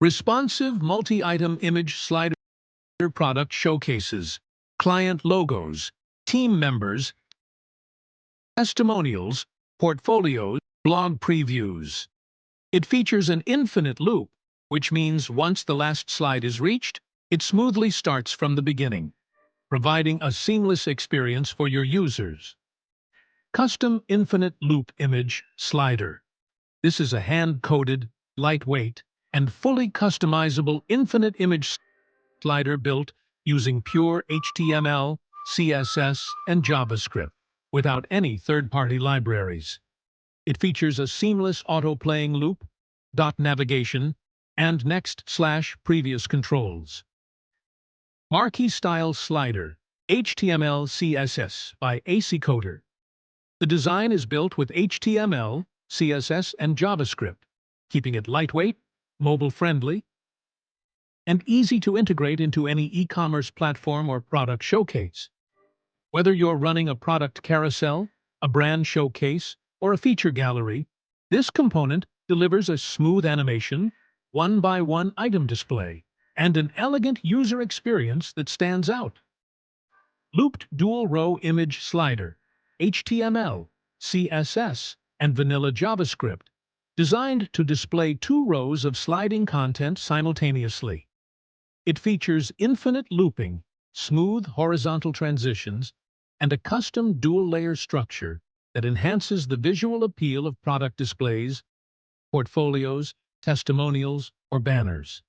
Responsive multi-item image slider product showcases, client logos, team members, testimonials, portfolios, blog previews. It features an infinite loop, which means once the last slide is reached, it smoothly starts from the beginning, providing a seamless experience for your users. Custom Infinite Loop Image Slider. This is a hand-coded, lightweight, and fully customizable infinite image slider built using pure HTML, CSS, and JavaScript, without any third-party libraries. It features a seamless auto-playing loop, dot navigation, and next/previous controls. Marquee Style Slider, HTML CSS by Asicoder. The design is built with HTML, CSS, and JavaScript, keeping it lightweight, mobile-friendly, and easy to integrate into any e-commerce platform or product showcase. Whether you're running a product carousel, a brand showcase, or a feature gallery, this component delivers a smooth animation, one-by-one item display, and an elegant user experience that stands out. Looped Dual-Row Image Slider, HTML, CSS, and vanilla JavaScript, designed to display 2 rows of sliding content simultaneously. It features infinite looping, smooth horizontal transitions, and a custom dual-layer structure that enhances the visual appeal of product displays, portfolios, testimonials, or banners.